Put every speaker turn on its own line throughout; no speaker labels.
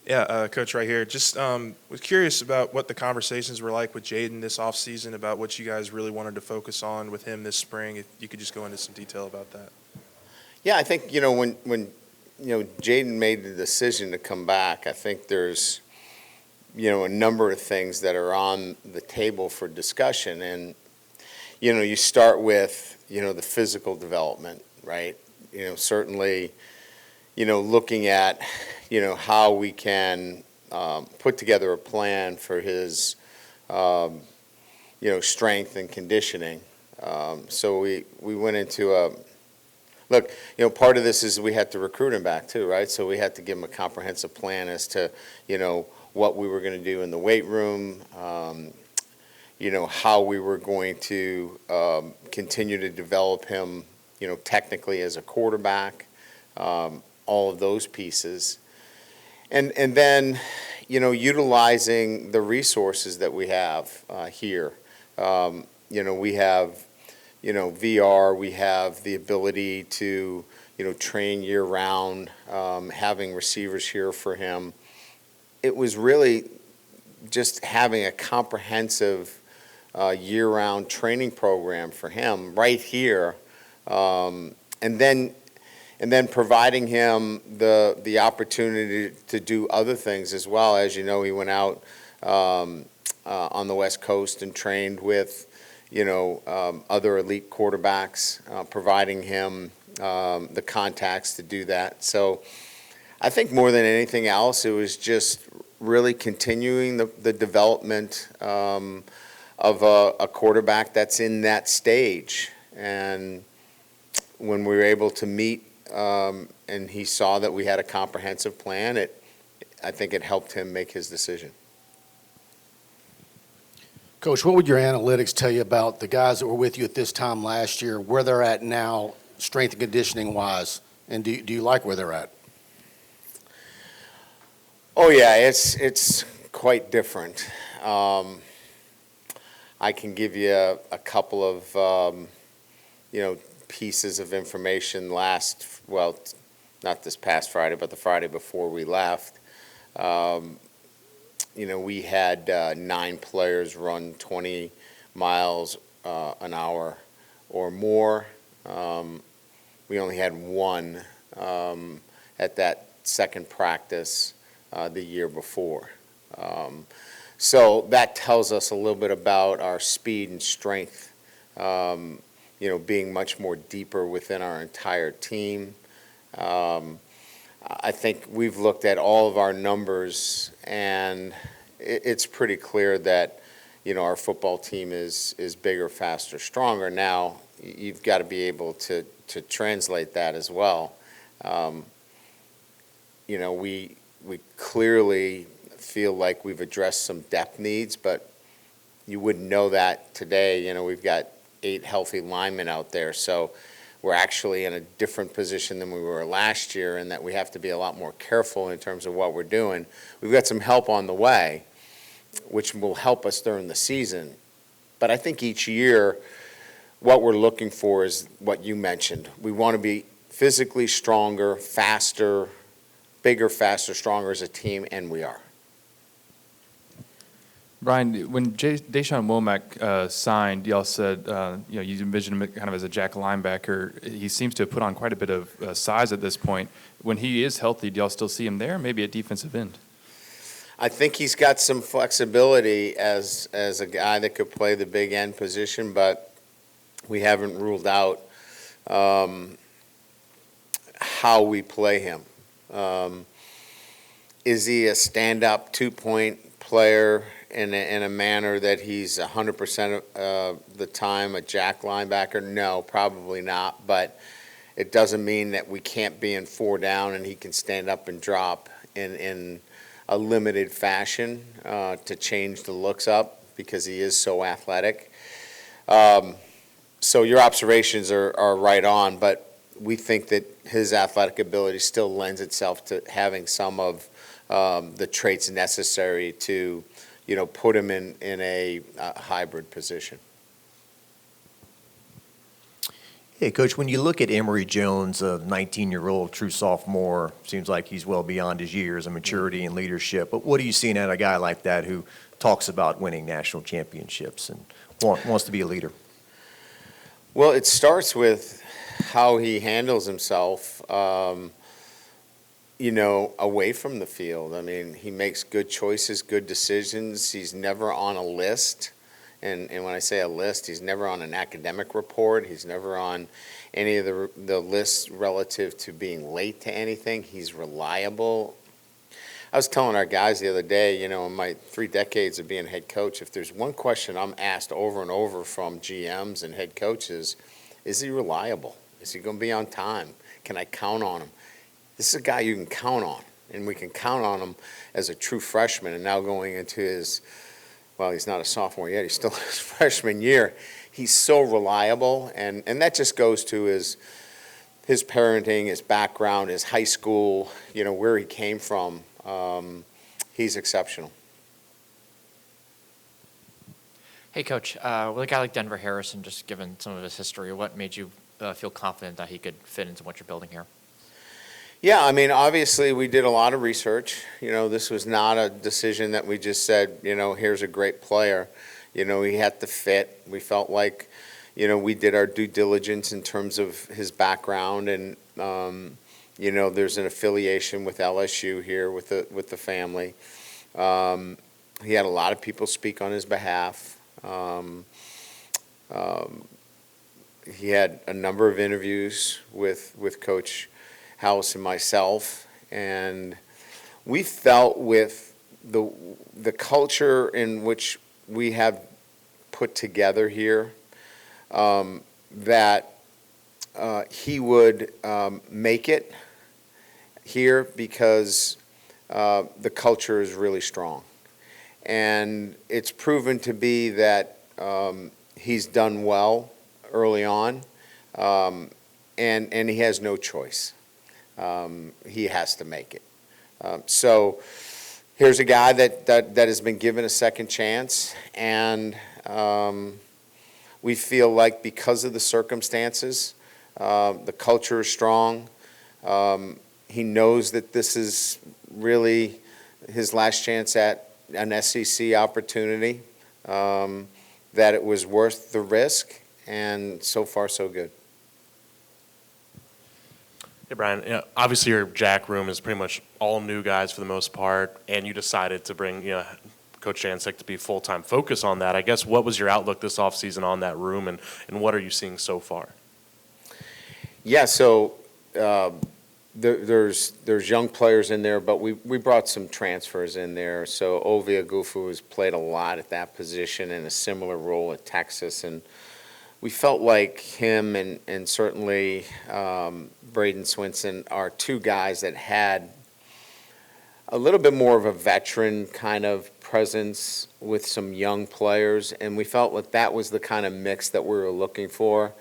Yeah, Coach, right here. Just was curious about what the conversations were like with Jayden this offseason, about what you guys really wanted to focus on with him this spring. If you could just go into some detail about that.
Yeah, I think, when Jayden made the decision to come back, I think there's, a number of things that are on the table for discussion. And, you start with, the physical development, right? Certainly, looking at, how we can put together a plan for his, strength and conditioning. So we went into look, part of this is we had to recruit him back too, right? So we had to give him a comprehensive plan as to, what we were going to do in the weight room, how we were going to continue to develop him, technically as a quarterback, all of those pieces. And then, utilizing the resources that we have here. We have, VR, we have the ability to, train year-round, having receivers here for him. It was really just having a comprehensive year-round training program for him right here, and then providing him the opportunity to do other things as well. As you know, he went out on the West Coast and trained with, other elite quarterbacks, providing him the contacts to do that. So I think more than anything else, it was just really continuing the development of a quarterback that's in that stage. And when we were able to meet and he saw that we had a comprehensive plan, I think it helped him make his decision.
Coach, what would your analytics tell you about the guys that were with you at this time last year, where they're at now, strength and conditioning wise, and do you like where they're at?
Oh yeah, it's quite different. I can give you a couple of pieces of information not this past Friday, but the Friday before we left. We had 9 players run 20 miles an hour or more. We only had 1 at that second practice the year before. So that tells us a little bit about our speed and strength, being much more deeper within our entire team. I think we've looked at all of our numbers, and it's pretty clear that, our football team is bigger, faster, stronger. Now, you've got to be able to translate that as well. We clearly feel like we've addressed some depth needs, but you wouldn't know that today. We've got 8 healthy linemen out there, so we're actually in a different position than we were last year, and that we have to be a lot more careful in terms of what we're doing. We've got some help on the way, which will help us during the season. But I think each year what we're looking for is what you mentioned. We want to be physically stronger, faster, bigger, faster, stronger as a team, and we are.
Brian, when Deshaun Womack signed, y'all said you envisioned him kind of as a jack linebacker. He seems to have put on quite a bit of size at this point. When he is healthy, do y'all still see him there, maybe at defensive end?
I think he's got some flexibility as a guy that could play the big end position, but we haven't ruled out how we play him. Is he a stand-up 2-point player in a manner that he's 100% of the time a jack linebacker? No, probably not. But it doesn't mean that we can't be in 4 down and he can stand up and drop in a limited fashion to change the looks up, because he is so athletic. So your observations are right on, but we think that his athletic ability still lends itself to having some of the traits necessary to put him in a hybrid position.
Hey, Coach, when you look at Emory Jones, a 19-year-old true sophomore, seems like he's well beyond his years of maturity and leadership. But what are you seeing out of a guy like that who talks about winning national championships and wants to be a leader?
Well, it starts with how he handles himself, away from the field. I mean, he makes good choices, good decisions. He's never on a list. And when I say a list, he's never on an academic report. He's never on any of the lists relative to being late to anything. He's reliable. I was telling our guys the other day, in my 3 decades of being head coach, if there's one question I'm asked over and over from GMs and head coaches, is he reliable? Is he going to be on time? Can I count on him? This is a guy you can count on, and we can count on him as a true freshman, and now going into his, well, he's not a sophomore yet, he's still in his freshman year. He's so reliable, and that just goes to his parenting, his background, his high school, where he came from. He's exceptional.
Hey, Coach, with a guy like Denver Harrison, just given some of his history, what made you feel confident that he could fit into what you're building here?
Yeah, I mean, obviously, we did a lot of research. This was not a decision that we just said, here's a great player. He had to fit. We felt like, we did our due diligence in terms of his background, and there's an affiliation with LSU here with the family. He had a lot of people speak on his behalf. He had a number of interviews with Coach House and myself, and we felt with the culture in which we have put together here that he would make it here because the culture is really strong. And it's proven to be that he's done well early on, and he has no choice. He has to make it. So here's a guy that has been given a second chance, and we feel like because of the circumstances, the culture is strong. He knows that this is really his last chance at an SEC opportunity, that it was worth the risk, and so far so good.
Hey, Brian, obviously your Jack room is pretty much all new guys for the most part, and you decided to bring Coach Jancic to be full-time focus on that. I guess what was your outlook this offseason on that room, and what are you seeing so far?
Yeah, so there's young players in there, but we brought some transfers in there. So Ovi Agufu has played a lot at that position in a similar role at Texas, and we felt like him and certainly Braden Swinson are two guys that had a little bit more of a veteran kind of presence with some young players, and we felt like that was the kind of mix that we were looking for.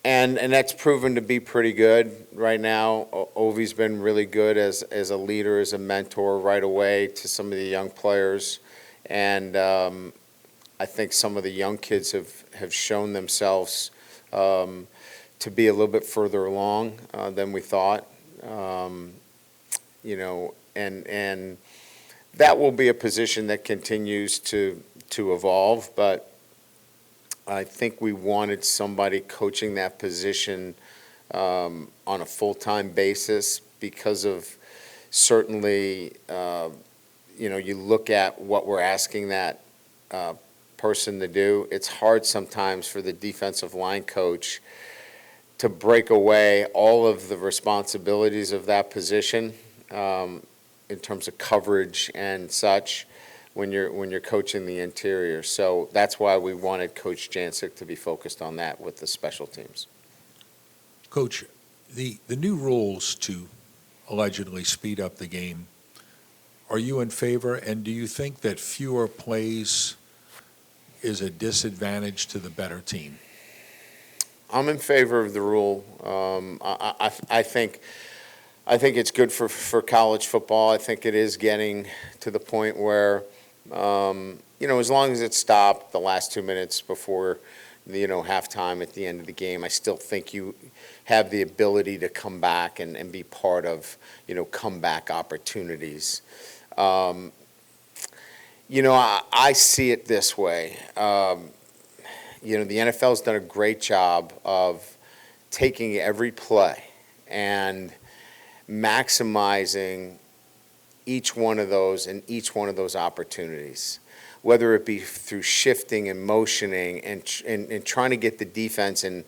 And that's proven to be pretty good right now. Ovi's been really good as a leader, as a mentor right away to some of the young players. And I think some of the young kids have shown themselves to be a little bit further along than we thought. And that will be a position that continues to evolve, but I think we wanted somebody coaching that position on a full-time basis because of certainly, you look at what we're asking that person to do. It's hard sometimes for the defensive line coach to break away all of the responsibilities of that position in terms of coverage and such when you're coaching the interior. So that's why we wanted Coach Jancic to be focused on that with the special teams.
Coach, the new rules to allegedly speed up the game, are you in favor, and do you think that fewer plays is a disadvantage to the better team?
I'm in favor of the rule. I think it's good for college football. I think it is getting to the point where, as long as it's stopped the last 2 minutes before halftime at the end of the game. I still think you have the ability to come back and be part of, comeback opportunities. I see it this way. The NFL's done a great job of taking every play and maximizing each one of those and each one of those opportunities, whether it be through shifting and motioning and trying to get the defense in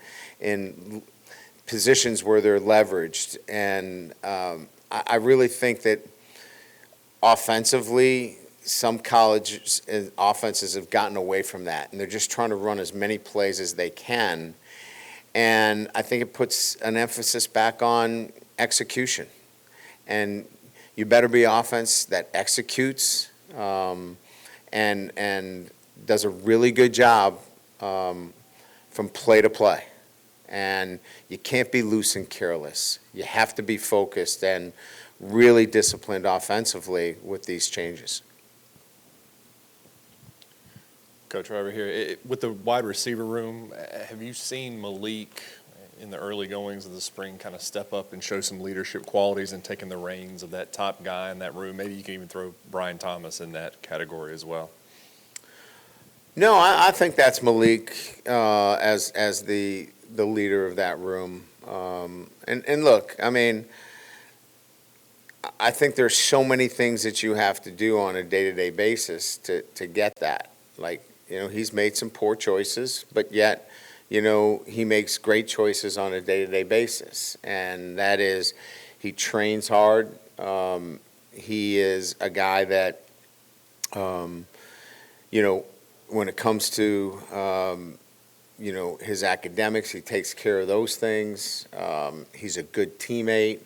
positions where they're leveraged. And I really think that offensively, some college offenses have gotten away from that, and they're just trying to run as many plays as they can. And I think it puts an emphasis back on execution. And you better be offense that executes and does a really good job from play to play. And you can't be loose and careless. You have to be focused and really disciplined offensively with these changes.
Coach, over here, with the wide receiver room, have you seen Malik in the early goings of the spring kind of step up and show some leadership qualities and taking the reins of that top guy in that room? Maybe you can even throw Brian Thomas in that category as well.
No, I think that's Malik as the leader of that room. And look, I mean, I think there's so many things that you have to do on a day-to-day basis to get that. Like, he's made some poor choices, but yet, he makes great choices on a day-to-day basis. And that is, he trains hard. He is a guy that, when it comes to, his academics, he takes care of those things. He's a good teammate.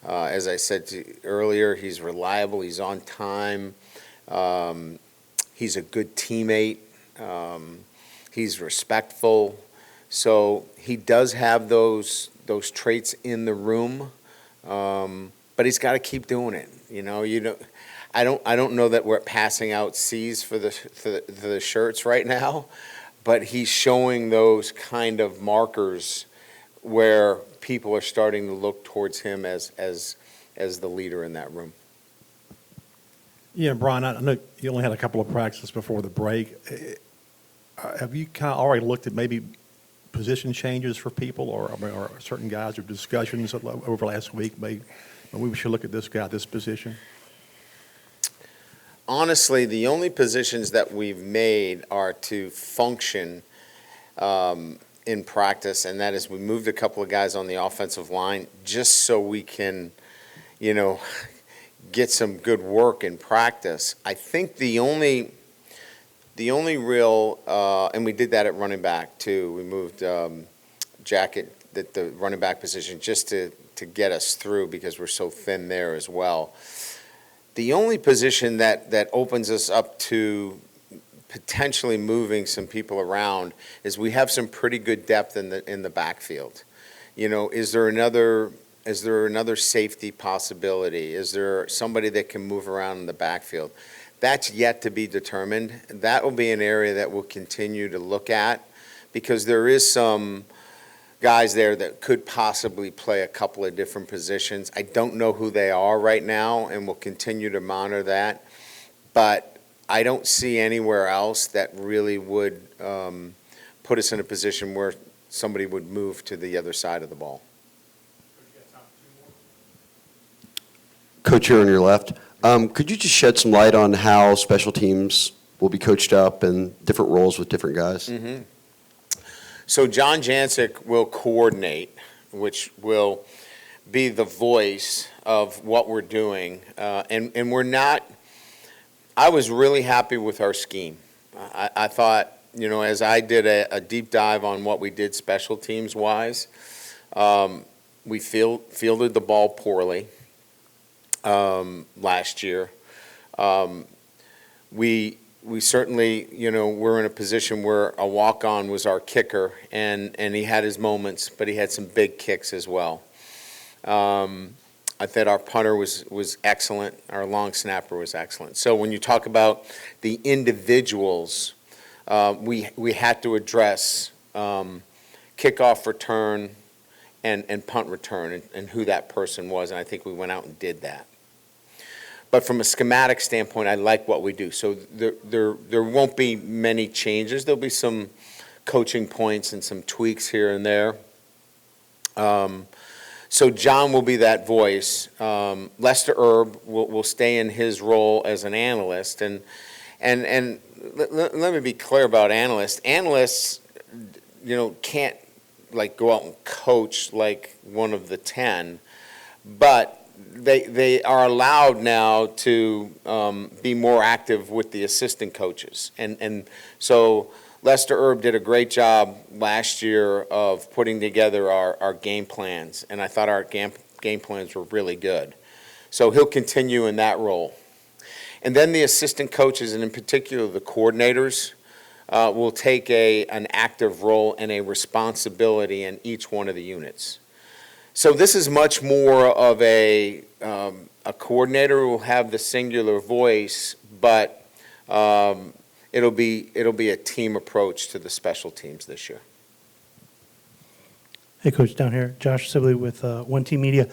As I said earlier, he's reliable. He's on time. He's a good teammate. He's respectful. So he does have those traits in the room, but he's got to keep doing it. I don't know that we're passing out C's for the shirts right now, but he's showing those kind of markers where people are starting to look towards him as the leader in that room.
Yeah, Brian, I know you only had a couple of practices before the break. Have you kind of already looked at maybe position changes for people or certain guys or discussions over last week? Maybe we should look at this guy, this position?
Honestly, the only positions that we've made are to function in practice, and that is we moved a couple of guys on the offensive line just so we can, get some good work in practice. I think the only real, and we did that at running back too. We moved Jack at the running back position just to get us through because we're so thin there as well. The only position that opens us up to potentially moving some people around is we have some pretty good depth in the backfield. Is there another safety possibility? Is there somebody that can move around in the backfield? That's yet to be determined. That will be an area that we'll continue to look at because there is some guys there that could possibly play a couple of different positions. I don't know who they are right now, and we'll continue to monitor that. But I don't see anywhere else that really would put us in a position where somebody would move to the other side of the ball.
Coach, here on your left, could you just shed some light on how special teams will be coached up and different roles with different guys?
Mm-hmm. So John Jancic will coordinate, which will be the voice of what we're doing. And we're not – I was really happy with our scheme. I thought, as I did a deep dive on what we did special teams-wise, we fielded the ball poorly last year. We certainly, we're in a position where a walk-on was our kicker, and he had his moments, but he had some big kicks as well. I thought our punter was excellent. Our long snapper was excellent. So when you talk about the individuals, we had to address kickoff return, and punt return, and who that person was, and I think we went out and did that. But from a schematic standpoint, I like what we do. So there won't be many changes. There'll be some coaching points and some tweaks here and there. So John will be that voice. Lester Erb will stay in his role as an analyst. And let me be clear about analysts. Analysts, can't like go out and coach like one of the 10, but they are allowed now to be more active with the assistant coaches. And so Lester Erb did a great job last year of putting together our game plans, and I thought our game plans were really good. So he'll continue in that role. And then the assistant coaches, and in particular the coordinators, will take an active role and a responsibility in each one of the units. So this is much more of a coordinator who will have the singular voice, but it'll be a team approach to the special teams this year.
Hey, Coach, down here, Josh Sibley with One Team Media.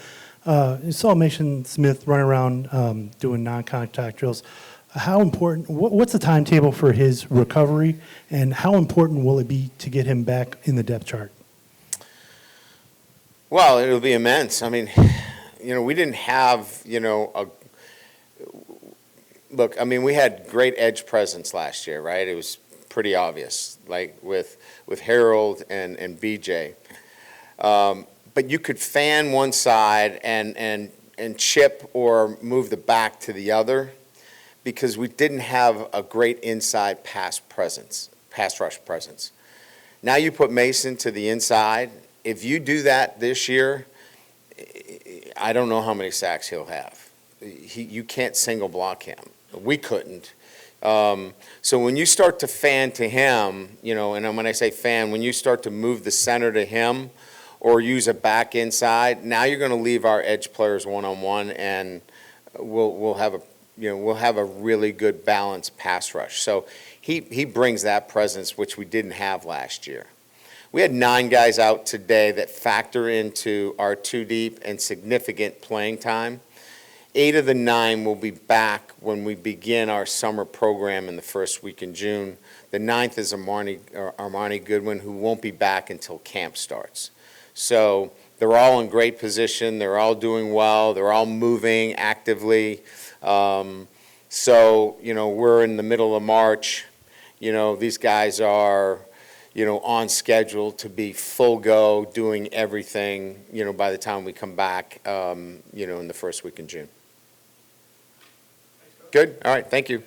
You saw Mason Smith run around doing non-contact drills. How important? What's the timetable for his recovery, and how important will it be to get him back in the depth chart?
Well, it'll be immense. I mean, we didn't have, look, I mean, we had great edge presence last year, right? It was pretty obvious, like with Harold and BJ. But you could fan one side and chip or move the back to the other because we didn't have a great inside pass rush presence. Now you put Mason to the inside. If you do that this year, I don't know how many sacks he'll have. You can't single block him. We couldn't. So when you start to fan to him, and when I say fan, when you start to move the center to him or use a back inside, now you're going to leave our edge players one-on-one, and we'll have a really good balanced pass rush. So he brings that presence, which we didn't have last year. We had 9 guys out today that factor into our 2 deep and significant playing time. 8 of the 9 will be back when we begin our summer program in the first week in June. The 9th is Armani Goodwin, who won't be back until camp starts. So they're all in great position. They're all doing well. They're all moving actively. So, we're in the middle of March. These guys are on schedule to be full go, doing everything, by the time we come back, in the first week in June. Good? All right, thank you.